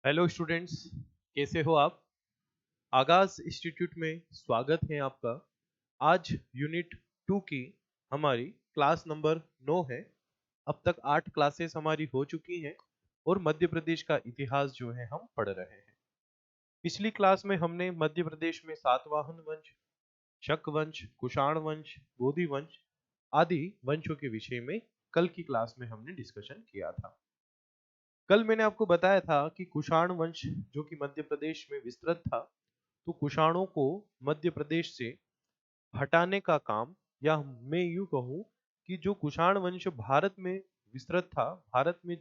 Hello students, कैसे हो आप। आगाज इंस्टीट्यूट में स्वागत है आपका। आज यूनिट 2 की हमारी क्लास नंबर 9 है। अब तक 8 क्लासेस हमारी हो चुकी हैं और मध्य प्रदेश का इतिहास जो है हम पढ़ रहे हैं। पिछली क्लास में हमने मध्य प्रदेश में सातवाहन वंश, शक वंश, कुषाण वंश, बोधि वंश आदि वंशों के विषय में कल की क्लास में हमने डिस्कशन किया था। कल मैंने आपको बताया था कि कुषाण वंश जो कि मध्य प्रदेश में विस्तृत था, तो कुषाणों को मध्य प्रदेश से हटाने का काम, या मैं यूं कहूं कि जो कुषाण वंश भारत में विस्तृत था, भारत में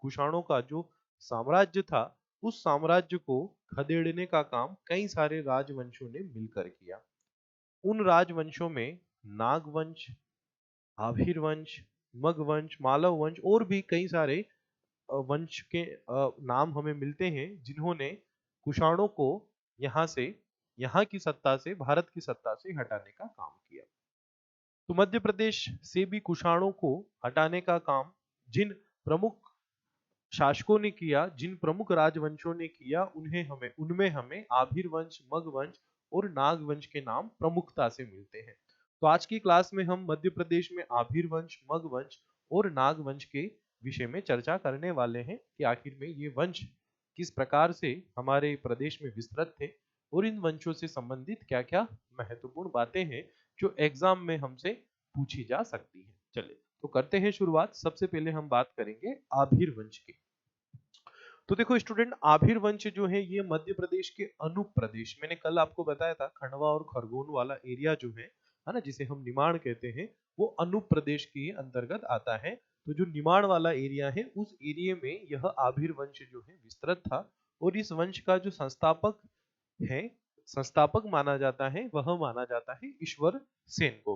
कुषाणों का जो साम्राज्य था, उस साम्राज्य को खदेड़ने का काम कई सारे राजवंशों ने मिलकर किया। उन राजवंशों में नागवंश, आभीर वंश, मगवंश, मालव वंश और भी कई सारे वंश के नाम हमें मिलते हैं, जिन्होंने कुषाणों को यहाँ से, यहाँ की सत्ता से, भारत की सत्ता से हटाने का काम किया। तो मध्य प्रदेश से भी कुषाणों को हटाने का काम जिन प्रमुख शासकों ने किया, जिन प्रमुख राजवंशों ने किया, उनमें हमें आभीर वंश, मग वंश और नाग वंश के नाम प्रमुखता से मिलते हैं। तो आज की क्लास में हम मध्य प्रदेश में आभीर वंश, मग वंश और नाग वंश के विषय में चर्चा करने वाले हैं कि आखिर में ये वंश किस प्रकार से हमारे प्रदेश में विस्तृत थे और इन वंशों से संबंधित क्या क्या महत्वपूर्ण बातें हैं जो एग्जाम में हमसे पूछी जा सकती हैं। चलिए तो करते हैं शुरुआत। सबसे पहले हम बात करेंगे आभीर वंश की। तो देखो स्टूडेंट, आभीर वंश जो है ये मध्य प्रदेश के अनूप प्रदेश, मैंने कल आपको बताया था खंडवा और खरगोन वाला एरिया जो है ना, जिसे हम निमाड़ कहते हैं, वो अनूप प्रदेश के अंतर्गत आता है। तो जो निमाड़ वाला एरिया है, उस एरिया में यह आभीर वंश जो है विस्तृत था। और इस वंश का जो संस्थापक है, संस्थापक माना जाता है, वह माना जाता है ईश्वर सेन को।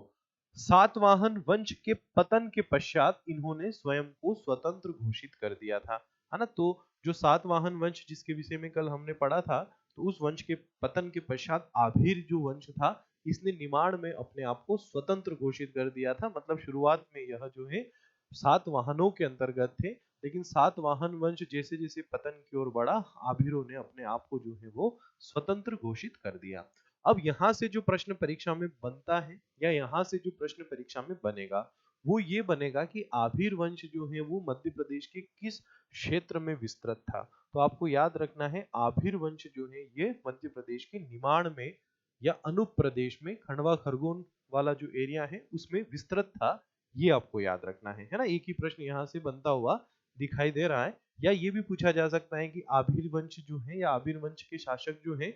सातवाहन वंश के पतन के पश्चात इन्होंने स्वयं को स्वतंत्र घोषित कर दिया था, है ना। तो जो सातवाहन वंश जिसके विषय में कल हमने पढ़ा था, तो उस वंश के पतन के पश्चात आभीर जो वंश था, इसने निमाड़ में अपने आप को स्वतंत्र घोषित कर दिया था। मतलब शुरुआत में यह जो है सातवाहनों के अंतर्गत थे, लेकिन सातवाहन वंश जैसे जैसे पतन की ओर बढ़ा, आभीरों ने अपने आप को जो है वो स्वतंत्र घोषित कर दिया। अब यहाँ से जो प्रश्न परीक्षा में बनता है, या यहाँ से जो प्रश्न परीक्षा में बनेगा, वो ये बनेगा कि आभीर वंश जो है वो मध्य प्रदेश के किस क्षेत्र में विस्तृत था। तो आपको याद रखना है, आभीर वंश जो है ये मध्य प्रदेश के निमाड़ में या अनूप प्रदेश में, खंडवा खरगोन वाला जो एरिया है उसमें विस्तृत था। ये आपको याद रखना है ना। एक ही प्रश्न यहाँ से बनता हुआ दिखाई दे रहा है। या ये भी पूछा जा सकता है कि आभीर वंश जो है या आभीर वंश के शासक जो है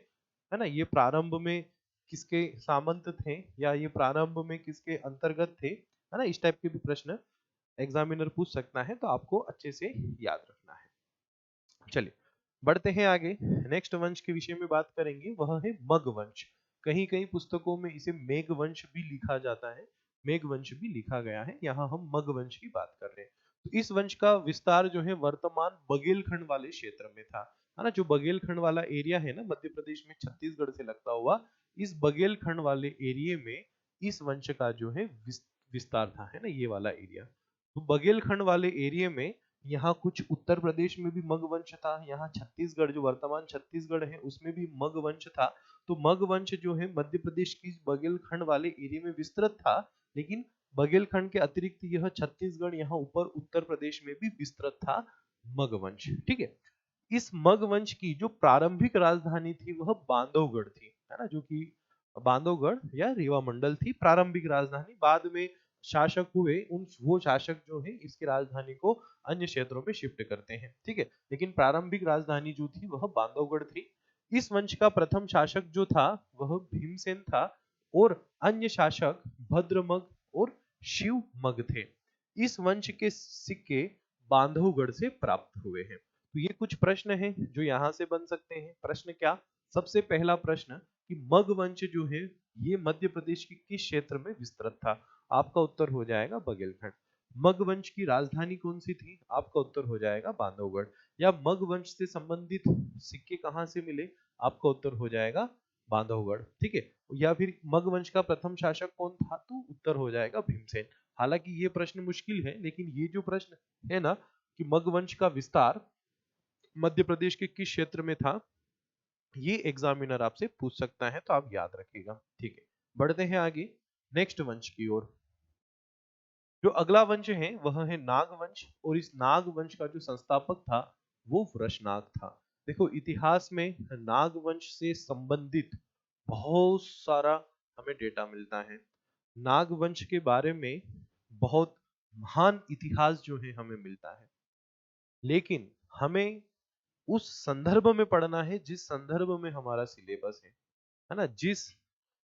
ना, ये प्रारंभ में किसके सामंत थे, या ये प्रारंभ में किसके अंतर्गत थे, है ना। इस टाइप के भी प्रश्न एग्जामिनर पूछ सकता है, तो आपको अच्छे से याद रखना है। चलिए बढ़ते हैं आगे। नेक्स्ट वंश के विषय में बात करेंगे, वह है मग वंश। कहीं कहीं पुस्तकों में इसे मेघ वंश भी लिखा जाता है, मेघ वंश भी लिखा गया है। यहाँ हम मग वंश की बात कर रहे हैं। तो इस वंश का विस्तार जो है वर्तमान बघेलखंड वाले क्षेत्र में था, है ना। जो बघेलखंड वाला एरिया है ना मध्य प्रदेश में, छत्तीसगढ़ से लगता हुआ, इस बघेलखंड वाले एरिया में इस वंश का जो है विस्तार था, है ना, ये वाला एरिया। तो बघेलखंड वाले एरिया में यहाँ कुछ उत्तर प्रदेश में भी मग वंश था, यहाँ छत्तीसगढ़ जो वर्तमान छत्तीसगढ़ है उसमें भी मग वंश था। तो मग वंश जो है मध्य प्रदेश की बघेलखंड वाले एरिया में विस्तृत था, लेकिन बघेलखंड के अतिरिक्त यह छत्तीसगढ़, यहाँ ऊपर उत्तर प्रदेश में भी विस्तृत था मग वंश। ठीक है। इस मग वंश की जो प्रारंभिक राजधानी थी वह बांधवगढ़ थी, है ना, जो कि बांधवगढ़ या रीवा मंडल थी प्रारंभिक राजधानी। बाद में शासक हुए, उन वो शासक जो है इसकी राजधानी को अन्य क्षेत्रों में शिफ्ट करते हैं। ठीक है, लेकिन प्रारंभिक राजधानी जो थी वह बांधवगढ़ थी। इस वंश का प्रथम शासक जो था वह भीमसेन था, और अन्य शासक भद्रमग और शिवमग थे। इस वंश के सिक्के बांधवगढ़ से प्राप्त हुए हैं। तो ये कुछ प्रश्न हैं जो यहाँ से बन सकते हैं। प्रश्न क्या? सबसे पहला प्रश्न कि मग वंश जो है ये मध्य प्रदेश के किस क्षेत्र में विस्तृत था? आपका उत्तर हो जाएगा बघेलखंड। मग वंश की राजधानी कौन सी थी? आपका उत्तर हो जाएगा बांधवगढ़। या मग वंश से संबंधित सिक्के कहाँ से मिले? आपका उत्तर हो जाएगा बांधवगढ़। ठीक है। या फिर मग वंश का प्रथम शासक कौन था? तो उत्तर हो जाएगा भीमसेन। हालांकि ये प्रश्न मुश्किल है, लेकिन ये जो प्रश्न है ना कि मग वंश का विस्तार मध्य प्रदेश के किस क्षेत्र में था, ये एग्जामिनर आपसे पूछ सकता है, तो आप याद रखिएगा। ठीक है, बढ़ते हैं आगे नेक्स्ट वंश की ओर। जो अगला वंश है वह है नाग वंश, और इस नाग वंश का जो संस्थापक था वो वृषनाग था। देखो, इतिहास में नाग वंश से संबंधित बहुत सारा हमें डेटा मिलता है। नाग वंश के बारे में बहुत महान इतिहास जो है हमें मिलता है, लेकिन हमें उस संदर्भ में पढ़ना है जिस संदर्भ में हमारा सिलेबस है ना। जिस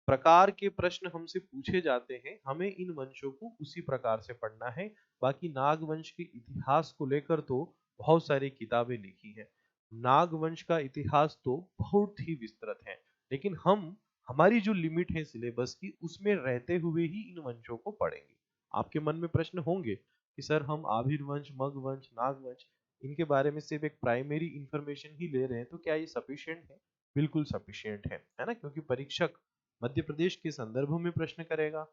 प्रकार के प्रश्न हमसे पूछे जाते हैं, हमें इन वंशों को उसी प्रकार से पढ़ना है। बाकी नागवंश के इतिहास को लेकर तो बहुत सारी किताबें लिखी हैं। नागवंश का इतिहास तो बहुत ही विस्तृत है, लेकिन हम हमारी जो लिमिट है सिलेबस की, उसमें रहते हुए ही इन वंशों को पढ़ेंगे। आपके मन में प्रश्न होंगे कि सर, हम आभीर वंश, मग वंश, नागवंश, इनके बारे में सिर्फ एक प्राइमरी इंफॉर्मेशन ही ले रहे हैं, तो क्या ये सफिशिएंट है? बिल्कुल सफिशिएंट है ना, क्योंकि परीक्षक मध्य प्रदेश के संदर्भ में प्रश्न करेगा।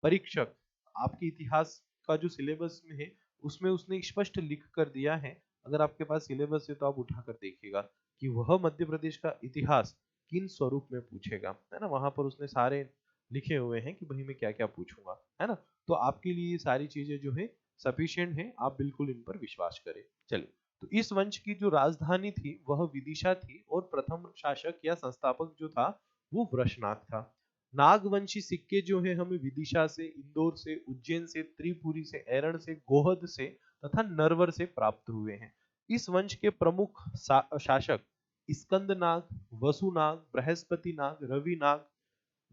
परीक्षक आपके इतिहास का जो सिलेबस में है उसमें उसने स्पष्ट लिख कर दिया है। अगर आपके पास सिलेबस है तो आप उठाकर देखिएगा कि वह मध्य प्रदेश का इतिहास किन स्वरूप में पूछेगा, है ना। वहां पर उसने सारे लिखे हुए हैं कि भाई मैं क्या क्या पूछूंगा, है ना। तो आपके लिए ये सारी चीजें जो है सफिशिएंट है, आप बिल्कुल इन पर विश्वास करें। चलिए, तो इस वंश की जो राजधानी थी वह विदिशा थी, और प्रथम शासक या संस्थापक जो था वो वृषनाग था। नागवंशी सिक्के जो है हमें विदिशा से, इंदौर से, उज्जैन से, त्रिपुरी से, एरण से, गोहद से तथा नरवर से प्राप्त हुए हैं। इस वंश के प्रमुख शासक स्कंदनाग, वसुनाग, बृहस्पति नाग, रवि नाग,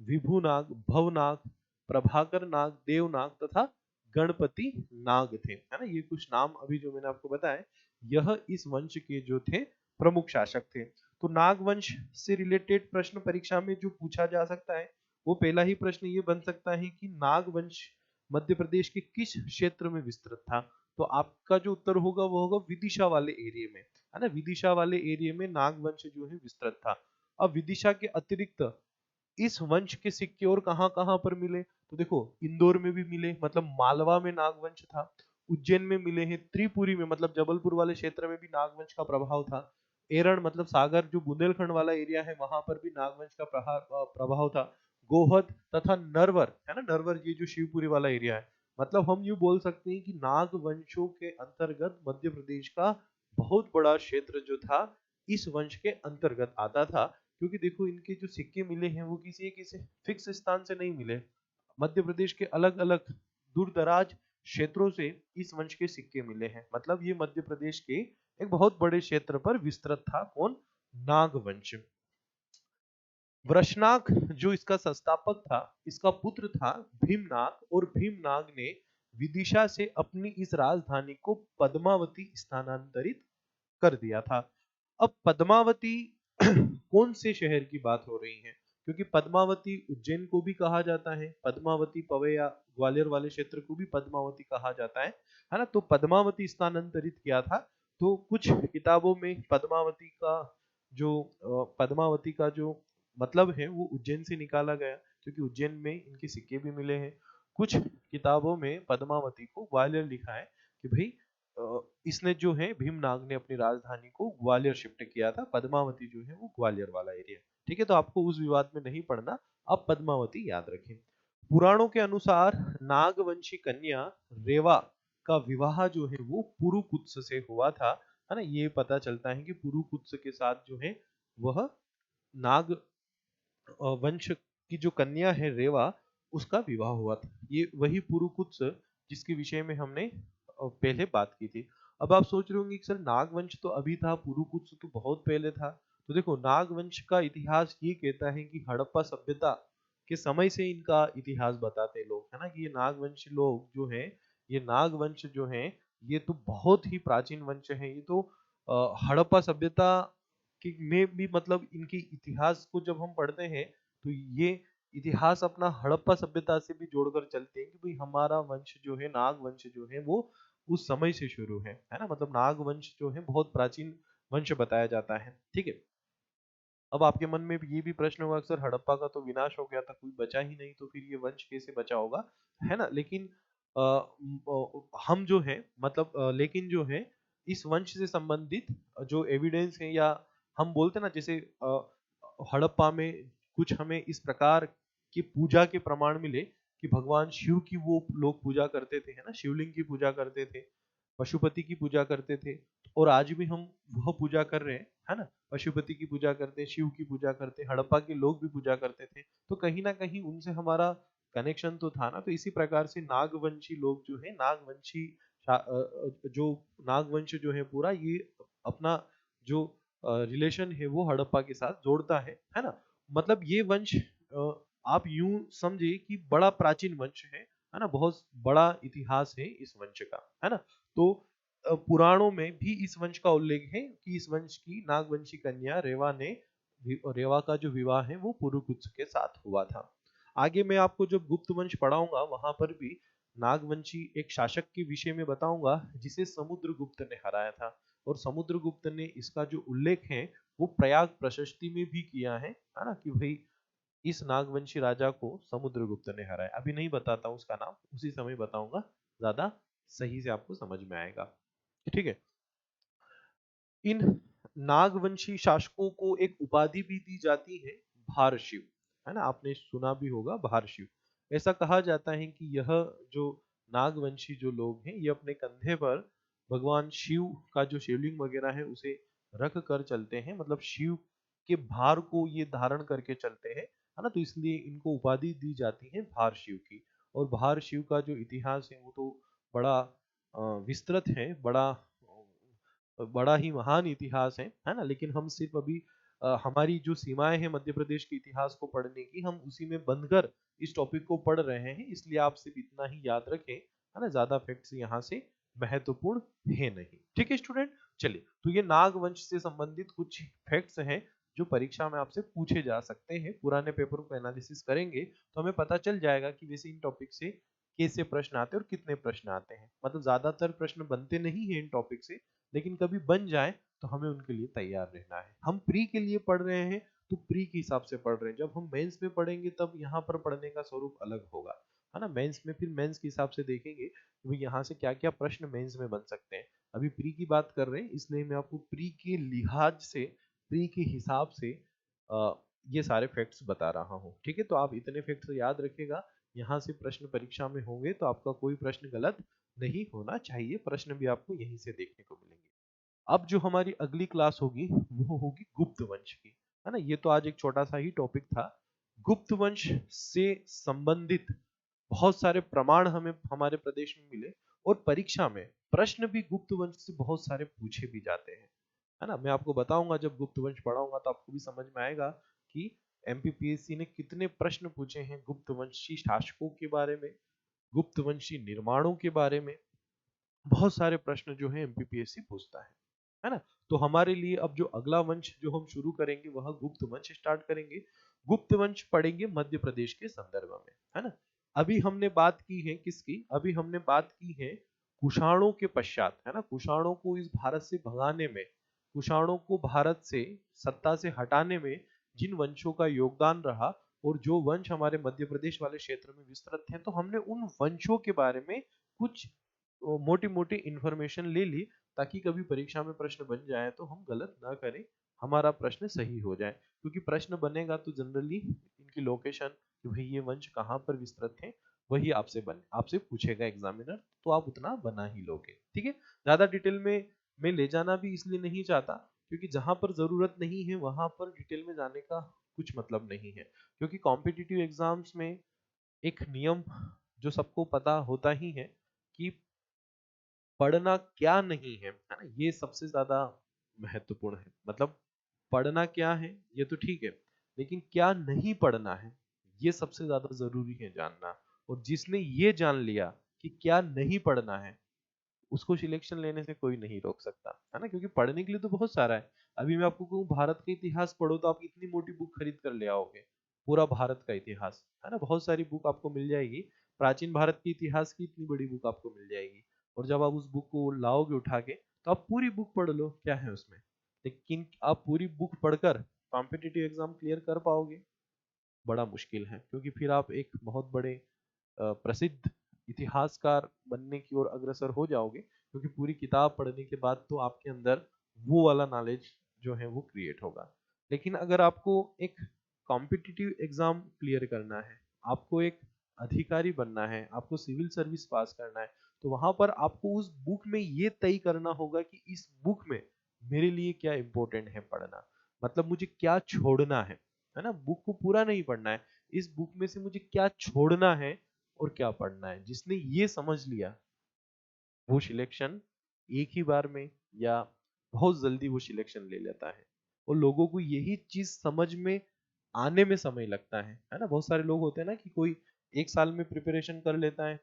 विभुनाग, भवनाग, प्रभाकर नाग, देवनाग तथा गणपति नाग थे, है ना। ये कुछ नाम अभी जो मैंने आपको बताया, यह इस वंश के जो थे प्रमुख शासक थे। तो नागवंश से रिलेटेड प्रश्न परीक्षा में जो पूछा जा सकता है, वो पहला ही प्रश्न ये बन सकता है कि नागवंश मध्य प्रदेश के किस क्षेत्र में विस्तृत था। तो आपका जो उत्तर होगा वो होगा विदिशा वाले एरिया में, है ना। विदिशा वाले एरिया में नागवंश जो है विस्तृत था। अब विदिशा के अतिरिक्त इस वंश के सिक्के और कहां कहां पर मिले, तो देखो, इंदौर में भी मिले, मतलब मालवा में नागवंश था। उज्जैन में मिले हैं, त्रिपुरी में मतलब जबलपुर वाले क्षेत्र में भी नागवंश का प्रभाव था। एरण मतलब सागर जो बुंदेलखंड वाला एरिया है, वहां पर भी नागवंश का प्रभाव था। गोहद तथा नरवर, है ना, नरवर ये जो शिवपुरी वाला एरिया है, मतलब हम यूं बोल सकते हैं कि नागवंशों के अंतर्गत मध्य प्रदेश का बहुत बड़ा क्षेत्र जो था इस वंश के अंतर्गत आता था। क्योंकि देखो, इनके जो सिक्के मिले हैं वो किसी एक फिक्स स्थान से नहीं मिले, मध्य प्रदेश के अलग अलग दूर दराज क्षेत्रों से इस वंश के सिक्के मिले हैं। मतलब ये मध्य प्रदेश के एक बहुत बड़े क्षेत्र पर विस्तृत था। कौन? नागवंश। वृषनाग जो इसका संस्थापक था, इसका पुत्र था भीमनाग, और भीमनाग ने विदिशा से अपनी इस राजधानी को पद्मावती स्थानांतरित कर दिया था। अब पद्मावती कौन से शहर की बात हो रही है? क्योंकि पद्मावती उज्जैन को भी कहा जाता है, पद्मावती पवैया ग्वालियर वाले क्षेत्र को भी पद्मावती कहा जाता है ना। तो पद्मावती स्थानांतरित किया था। तो कुछ किताबों में पद्मावती का जो मतलब है वो उज्जैन से निकाला गया, क्योंकि उज्जैन में इनके सिक्के भी मिले हैं। कुछ किताबों में पद्मावती को ग्वालियर लिखा है कि भाई इसने जो है भीमनाग ने अपनी राजधानी को ग्वालियर शिफ्ट किया था। पद्मावती जो है वो ग्वालियर वाला एरिया। ठीक है, तो आपको उस विवाद में नहीं पड़ना, आप पद्मावती याद रखें। पुराणों के अनुसार नागवंशी कन्या रेवा का विवाह जो है वो पुरुकुत्स से हुआ था, है ना। ये पता चलता है कि पुरुकुत्स के साथ जो है वह नाग वंश की जो कन्या है रेवा, उसका विवाह हुआ था। ये वही पुरुकुत्स जिसके विषय में हमने पहले बात की थी। अब आप सोच रहे होंगे कि सर, नागवंश तो अभी था, पुरुकुत्स तो बहुत पहले था। तो देखो, नागवंश का इतिहास ये कहता है कि हड़प्पा सभ्यता के समय से इनका इतिहास बताते लोग, है ना, कि ये नागवंशी लोग जो हैं, ये नागवंश जो हैं, ये तो बहुत ही प्राचीन वंश है। ये तो हड़प्पा सभ्यता कि में भी, मतलब इनके इतिहास को जब हम पढ़ते हैं तो ये इतिहास अपना हड़प्पा सभ्यता से भी जोड़कर चलते हैं कि भाई हमारा वंश जो है, नाग वंश जो है, वो उस समय से शुरू है ना। मतलब नाग वंश जो है बहुत प्राचीन वंश बताया जाता है। ठीक है, अब आपके मन में ये भी प्रश्न होगा, अक्सर हड़प्पा का तो विनाश हो गया था, कोई बचा ही नहीं, तो फिर ये वंश कैसे बचा होगा, है ना। लेकिन हम जो है, मतलब लेकिन जो है इस वंश से संबंधित जो एविडेंस है, या हम बोलते हैं ना जैसे हड़प्पा में कुछ हमें इस प्रकार की पूजा के प्रमाण मिले कि भगवान शिव की वो लोग पूजा करते थे, है ना, शिवलिंग की पूजा करते थे, पशुपति की पूजा करते थे, और आज भी हम वह पूजा कर रहे हैं, है ना, पशुपति की पूजा करते हैं, शिव की पूजा करते हैं, हड़प्पा के लोग भी पूजा करते थे, तो कहीं ना कहीं उनसे हमारा कनेक्शन तो था ना। तो इसी प्रकार से नागवंशी लोग जो है, नागवंशी जो नागवंश जो है पूरा ये अपना जो रिलेशन है वो हड़प्पा के साथ जोड़ता है ना। मतलब ये वंश आप यूं समझिए कि बड़ा प्राचीन वंश है ना, बहुत बड़ा इतिहास है इस वंश का, है ना। तो पुराणों में भी इस वंश का उल्लेख है कि इस वंश की नागवंशी कन्या रेवा का जो विवाह है वो पुरुकुत्स के साथ हुआ था। आगे मैं आपको जब गुप्त वंश पढ़ाऊंगा वहां पर भी नागवंशी एक शासक के विषय में बताऊंगा जिसे समुद्रगुप्त ने हराया था, और समुद्रगुप्त ने इसका जो उल्लेख है वो प्रयाग प्रशस्ति में भी किया है ना, कि भाई इस नागवंशी राजा को समुद्रगुप्त ने हराया। अभी नहीं बताता हूँ उसका नाम, उसी समय बताऊंगा, ज्यादा सही से आपको समझ में आएगा, ठीक है। इन नागवंशी शासकों को एक उपाधि भी दी जाती है, भारशिव, है ना, आपने सुना भी होगा भारशिव। ऐसा कहा जाता है कि यह जो नागवंशी जो लोग हैं ये अपने कंधे पर भगवान शिव का जो शिवलिंग वगैरह है उसे रख कर चलते हैं, मतलब शिव के भार को ये धारण करके चलते हैं, है ना, तो इसलिए इनको उपाधि दी जाती है भारशिव की। और भारशिव का जो इतिहास है वो तो बड़ा विस्तृत है, बड़ा ही महान इतिहास है ना। लेकिन हम सिर्फ अभी हमारी जो सीमाएं हैं मध्य प्रदेश के इतिहास को पढ़ने की, हम उसी में बंधकर इस टॉपिक को पढ़ रहे हैं, इसलिए आप सिर्फ इतना ही याद रखें, है ना, ज्यादा फैक्ट्स यहाँ से महत्वपूर्ण है नहीं, ठीक है स्टूडेंट। चलिए, तो ये नागवंश से संबंधित कुछ फैक्ट्स हैं जो परीक्षा में आपसे पूछे जा सकते हैं। पुराने पेपरों को एनालिसिस करेंगे तो हमें पता चल जाएगा कि वैसे इन टॉपिक से कैसे प्रश्न आते हैं और कितने प्रश्न आते हैं। मतलब ज्यादातर प्रश्न बनते नहीं है इन टॉपिक से, लेकिन कभी बन जाए तो हमें उनके लिए तैयार रहना है। हम प्री के लिए पढ़ रहे हैं तो प्री के हिसाब से पढ़ रहे हैं, जब हम मेंस में पढ़ेंगे तब यहाँ पर पढ़ने का स्वरूप अलग होगा, है ना। मेंस में फिर मेंस के हिसाब से देखेंगे कि यहाँ से क्या क्या प्रश्न मेंस में बन सकते हैं। अभी प्री की बात कर रहे हैं इसलिए मैं आपको प्री के लिहाज से, प्री के हिसाब से ये सारे फैक्ट्स बता रहा हूँ, ठीक है। तो आप इतने फैक्ट्स याद रखिएगा, यहाँ से प्रश्न परीक्षा में होंगे तो आपका कोई प्रश्न गलत नहीं होना चाहिए, प्रश्न भी आपको यहीं से देखने को मिलेंगे। अब जो हमारी अगली क्लास होगी वो होगी गुप्त वंश की, है ना। ये तो आज एक छोटा सा ही टॉपिक था। गुप्त वंश से संबंधित बहुत सारे प्रमाण हमें हमारे प्रदेश में मिले, और परीक्षा में प्रश्न भी गुप्त वंश से बहुत सारे पूछे भी जाते हैं, है ना। मैं आपको बताऊंगा जब गुप्त वंश पढ़ाऊंगा तो आपको भी समझ में आएगा कि एमपीपीएससी ने कितने प्रश्न पूछे हैं गुप्त वंशी शासकों के बारे में, गुप्त वंशी निर्माणों के बारे में। बहुत सारे प्रश्न जो है एमपीपीएससी पूछता है ना। तो हमारे लिए अब जो अगला वंश जो हम शुरू करेंगे वह गुप्त वंश स्टार्ट करेंगे। गुप्त वंश पढ़ेंगे मध्य प्रदेश के संदर्भ में, है ना। अभी हमने बात की है किसकी, अभी हमने बात की है कुषाणों के पश्चात, है ना, कुषाणों को इस भारत से भगाने में, कुषाणों को भारत से सत्ता से हटाने में जिन वंशों का योगदान रहा, और जो वंश हमारे मध्य प्रदेश वाले क्षेत्र में विस्तृत हैं, तो हमने उन वंशों के बारे में कुछ मोटी मोटी इंफॉर्मेशन ले ली, ताकि कभी परीक्षा में प्रश्न बन जाए तो हम गलत ना करें, हमारा प्रश्न सही हो जाए। क्योंकि प्रश्न बनेगा तो जनरली इनकी लोकेशन कि भाई ये वंश कहाँ पर विस्तृत है वही आपसे पूछेगा एग्जामिनर, तो आप उतना बना ही लोगे, ठीक है। ज्यादा डिटेल में मैं ले जाना भी इसलिए नहीं चाहता क्योंकि जहां पर जरूरत नहीं है वहां पर डिटेल में जाने का कुछ मतलब नहीं है। क्योंकि कॉम्पिटिटिव एग्जाम्स में एक नियम जो सबको पता होता ही है कि पढ़ना क्या नहीं है ना, ये सबसे ज्यादा महत्वपूर्ण है। मतलब पढ़ना क्या है ये तो ठीक है, लेकिन क्या नहीं पढ़ना है ये सबसे ज्यादा जरूरी है जानना। और जिसने ये जान लिया कि क्या नहीं पढ़ना है उसको सिलेक्शन लेने से कोई नहीं रोक सकता, है ना। क्योंकि पढ़ने के लिए तो बहुत सारा है। अभी मैं आपको कहूँ भारत का इतिहास पढ़ो तो आप इतनी मोटी बुक खरीद कर ले आओगे, पूरा भारत का इतिहास, है ना, बहुत सारी बुक आपको मिल जाएगी। प्राचीन भारत के इतिहास की इतनी बड़ी बुक आपको मिल जाएगी, और जब आप उस बुक को लाओगे उठा के तो आप पूरी बुक पढ़ लो, क्या है उसमें। लेकिन आप पूरी बुक पढ़कर कॉम्पिटिटिव एग्जाम क्लियर कर पाओगे, बड़ा मुश्किल है। क्योंकि फिर आप एक बहुत बड़े प्रसिद्ध इतिहासकार बनने की ओर अग्रसर हो जाओगे, क्योंकि पूरी किताब पढ़ने के बाद तो आपके अंदर वो वाला नॉलेज जो है वो क्रिएट होगा। लेकिन अगर आपको एक कॉम्पिटिटिव एग्जाम क्लियर करना है, आपको एक अधिकारी बनना है, आपको सिविल सर्विस पास करना है, तो वहां पर आपको उस बुक में ये तय करना होगा कि इस बुक में मेरे लिए क्या इंपॉर्टेंट है पढ़ना, मतलब मुझे क्या छोड़ना है ना। बुक को पूरा नहीं पढ़ना है, इस बुक में से मुझे क्या छोड़ना है और क्या पढ़ना है। जिसने ये समझ लिया वो सिलेक्शन एक ही बार में या बहुत जल्दी वो सिलेक्शन ले लेता है। और लोगों को यही चीज समझ में आने में समय लगता है ना। बहुत सारे लोग होते हैं ना कि कोई एक साल में प्रिपरेशन कर लेता है,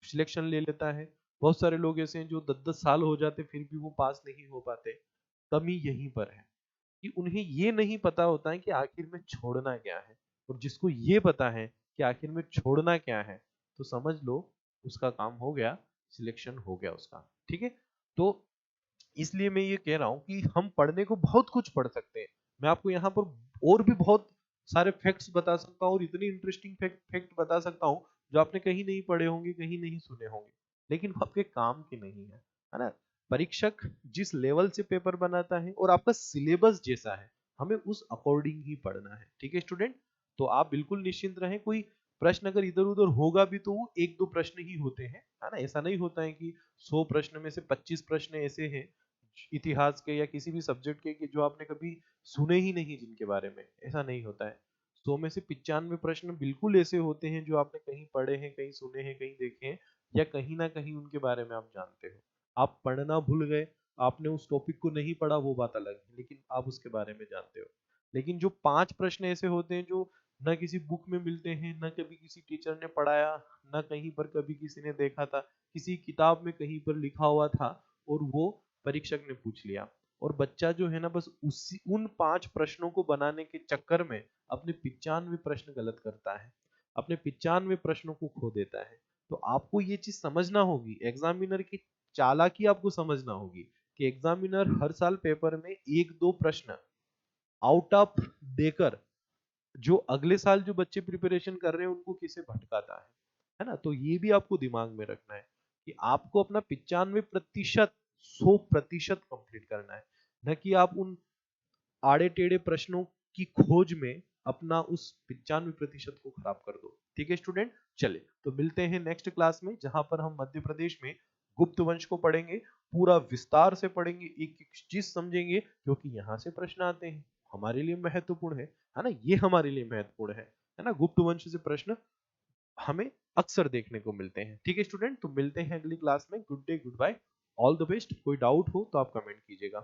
सिलेक्शन ले लेता है। बहुत सारे लोग ऐसे हैं जो 10-10 साल हो जाते फिर भी वो पास नहीं हो पाते। कमी यहीं पर है कि उन्हें ये नहीं पता होता है कि आखिर में छोड़ना क्या है। और जिसको ये पता है कि आखिर में छोड़ना क्या है, तो समझ लो उसका काम हो गया, सिलेक्शन हो गया उसका। ठीक है। तो इसलिए मैं ये कह रहा हूँ कि हम पढ़ने को बहुत कुछ पढ़ सकते हैं। मैं आपको यहाँ पर और भी बहुत सारे फैक्ट्स बता सकता हूँ और इतनी इंटरेस्टिंग फैक्ट बता सकता हूँ जो आपने कहीं नहीं पढ़े होंगे, कहीं नहीं सुने होंगे, लेकिन वो आपके काम के नहीं है ना। परीक्षक जिस लेवल से पेपर बनाता है और आपका सिलेबस जैसा है, हमें उस अकॉर्डिंग ही पढ़ना है। ठीक है स्टूडेंट, तो आप बिल्कुल निश्चिंत रहें। कोई प्रश्न अगर इधर उधर होगा भी तो वो एक दो प्रश्न ही होते हैं, है ना। ऐसा नहीं होता है कि 100 प्रश्न में से 25 प्रश्न ऐसे हैं इतिहास के या किसी भी सब्जेक्ट के कि जो आपने कभी सुने ही नहीं, जिनके बारे में, ऐसा नहीं होता है। 100 में से 95 प्रश्न बिल्कुल ऐसे होते हैं जो आपने कहीं पढ़े हैं, कहीं सुने हैं, कहीं देखे हैं, या कहीं ना कहीं उनके बारे में आप जानते हो। आप पढ़ना भूल गए, आपने उस टॉपिक को नहीं पढ़ा, वो बात अलग है, लेकिन आप उसके बारे में जानते हो। लेकिन जो 5 प्रश्न ऐसे होते हैं जो ना किसी बुक में मिलते हैं, ना कभी किसी टीचर ने पढ़ाया, ना कहीं पर कभी किसी ने देखा था, किसी किताब में कहीं पर लिखा हुआ था और वो परीक्षक ने पूछ लिया। और बच्चा जो है ना बस उसी उन 5 प्रश्नों को बनाने के चक्कर में अपने 95 प्रश्न गलत करता है, अपने 95 प्रश्नों को खो देता है। तो आपको ये चीज समझना होगी, एग्जामिनर की चालाकी आपको समझना होगी कि एग्जामिनर हर साल पेपर में एक दो प्रश्न आउट ऑफ देकर जो अगले साल जो बच्चे प्रिपरेशन कर रहे हैं उनको किसे भटकाता है ना। तो ये भी आपको दिमाग में रखना है कि आपको अपना 95% 100% कंप्लीट करना है, न कि आप उन आड़े टेढ़े प्रश्नों की खोज में अपना उस 95% को खराब कर दो। ठीक है स्टूडेंट, चले तो मिलते हैं नेक्स्ट क्लास में, जहां पर हम मध्य प्रदेश में गुप्त वंश को पढ़ेंगे, पूरा विस्तार से पढ़ेंगे, एक एक चीज समझेंगे, क्योंकि यहाँ से प्रश्न आते हैं, हमारे लिए महत्वपूर्ण है ना। ये हमारे लिए महत्वपूर्ण है ना। गुप्त वंश से प्रश्न हमें अक्सर देखने को मिलते हैं। ठीक है स्टूडेंट, तो मिलते हैं अगली क्लास में। Good day, goodbye, all the best. कोई डाउट हो तो आप कमेंट कीजिएगा।